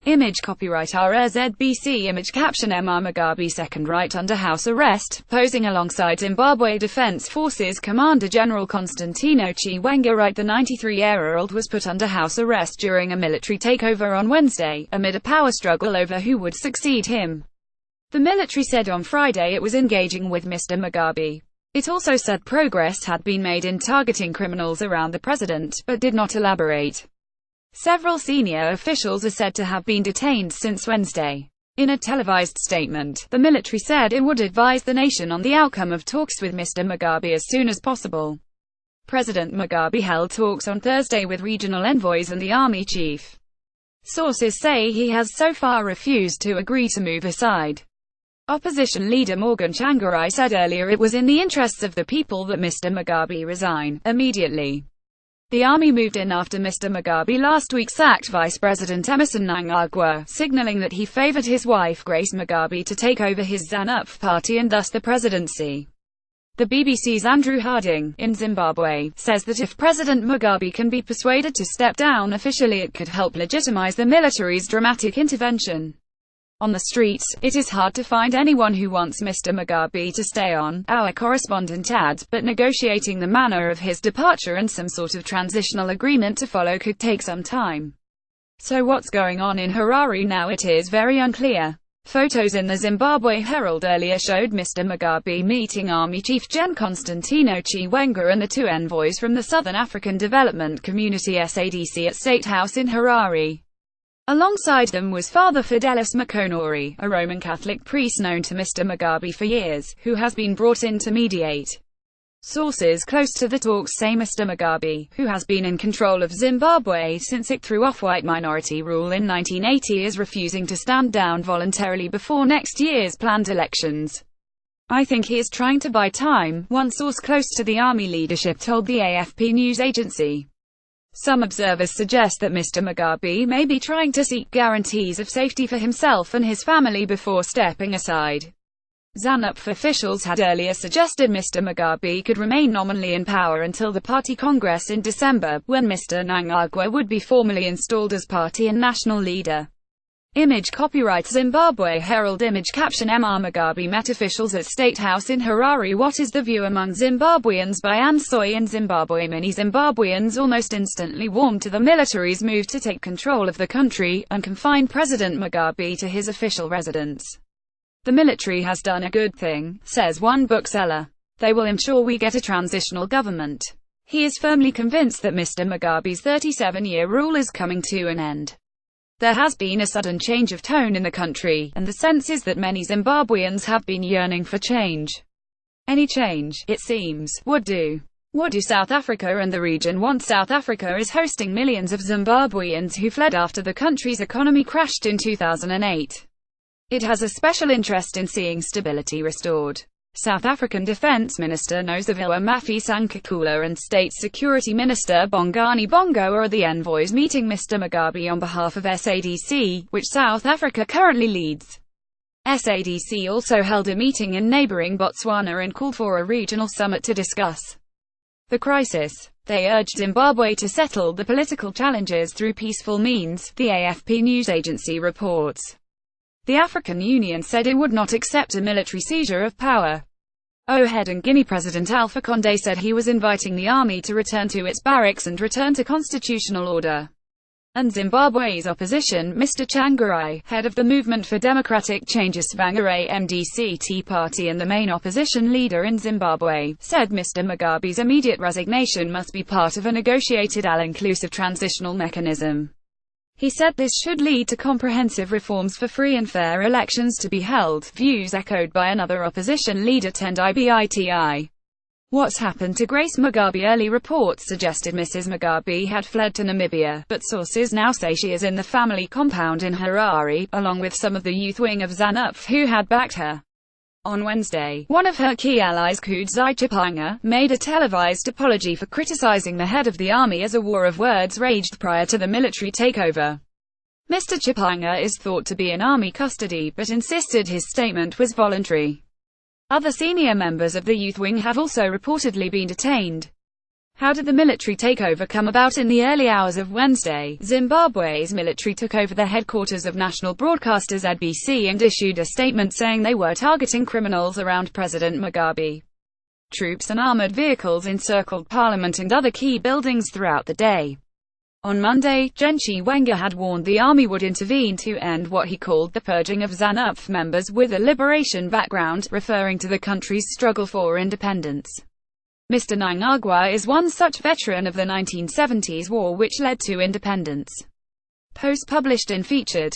Image copyright RZBC Image caption MR Mugabe second right under house arrest, posing alongside Zimbabwe Defense Forces Commander General Constantino Chiwenga right. The 93-year-old was put under house arrest during a military takeover on Wednesday, amid a power struggle over who would succeed him. The military said on Friday it was engaging with Mr. Mugabe. It also said progress had been made in targeting criminals around the president, but did not elaborate. Several senior officials are said to have been detained since Wednesday. In a televised statement, the military said it would advise the nation on the outcome of talks with Mr. Mugabe as soon as possible. President Mugabe held talks on Thursday with regional envoys and the army chief. Sources say he has so far refused to agree to move aside. Opposition leader Morgan Tsvangirai said earlier it was in the interests of the people that Mr. Mugabe resign immediately. The army moved in after Mr. Mugabe last week sacked Vice President Emmerson Mnangagwa, signaling that he favored his wife Grace Mugabe to take over his ZANU-PF party and thus the presidency. The BBC's Andrew Harding, in Zimbabwe, says that if President Mugabe can be persuaded to step down officially, it could help legitimize the military's dramatic intervention. On the streets, it is hard to find anyone who wants Mr. Mugabe to stay on, our correspondent adds, but negotiating the manner of his departure and some sort of transitional agreement to follow could take some time. So what's going on in Harare now? It is very unclear. Photos in the Zimbabwe Herald earlier showed Mr. Mugabe meeting Army Chief Gen Constantino Chiwenga and the two envoys from the Southern African Development Community SADC at State House in Harare. Alongside them was Father Fidelis Makonori, a Roman Catholic priest known to Mr. Mugabe for years, who has been brought in to mediate. Sources close to the talks say Mr. Mugabe, who has been in control of Zimbabwe since it threw off white minority rule in 1980, is refusing to stand down voluntarily before next year's planned elections. I think he is trying to buy time, one source close to the army leadership told the AFP news agency. Some observers suggest that Mr. Mugabe may be trying to seek guarantees of safety for himself and his family before stepping aside. ZANU-PF officials had earlier suggested Mr. Mugabe could remain nominally in power until the party congress in December, when Mr. Mnangagwa would be formally installed as party and national leader. Image copyright Zimbabwe Herald Image caption MR Mugabe met officials at State House in Harare. What is the view among Zimbabweans? By Ann Soy. In Zimbabwe, many Zimbabweans almost instantly warmed to the military's move to take control of the country, and confine President Mugabe to his official residence. The military has done a good thing, says one bookseller. They will ensure we get a transitional government. He is firmly convinced that Mr. Mugabe's 37-year rule is coming to an end. There has been a sudden change of tone in the country, and the sense is that many Zimbabweans have been yearning for change. Any change, it seems, would do. What do South Africa and the region want? South Africa is hosting millions of Zimbabweans who fled after the country's economy crashed in 2008. It has a special interest in seeing stability restored. South African Defence Minister Nosiviwe Mafisankakula and State Security Minister Bongani Bongo are the envoys meeting Mr. Mugabe on behalf of SADC, which South Africa currently leads. SADC also held a meeting in neighbouring Botswana and called for a regional summit to discuss the crisis. They urged Zimbabwe to settle the political challenges through peaceful means, the AFP news agency reports. The African Union said it would not accept a military seizure of power. Head and Guinea President Alpha Condé said he was inviting the army to return to its barracks and return to constitutional order. And Zimbabwe's opposition, Mr. Tsvangirai, head of the Movement for Democratic Changes Tsvangirai MDC party and the main opposition leader in Zimbabwe, said Mr. Mugabe's immediate resignation must be part of a negotiated all-inclusive transitional mechanism. He said this should lead to comprehensive reforms for free and fair elections to be held, views echoed by another opposition leader Tendai Biti. What's happened to Grace Mugabe? Early reports suggested Mrs. Mugabe had fled to Namibia, but sources now say she is in the family compound in Harare, along with some of the youth wing of ZANU-PF who had backed her. On Wednesday, one of her key allies, Kudzai Chipanga, made a televised apology for criticizing the head of the army as a war of words raged prior to the military takeover. Mr. Chipanga is thought to be in army custody, but insisted his statement was voluntary. Other senior members of the youth wing have also reportedly been detained. How did the military takeover come about? In the early hours of Wednesday, Zimbabwe's military took over the headquarters of national broadcaster ZBC and issued a statement saying they were targeting criminals around President Mugabe. Troops and armored vehicles encircled Parliament and other key buildings throughout the day. On Monday, Gen Chiwenga had warned the army would intervene to end what he called the purging of ZANU-PF members with a liberation background, referring to the country's struggle for independence. Mr. Mnangagwa is one such veteran of the 1970s war which led to independence. Post published in Featured.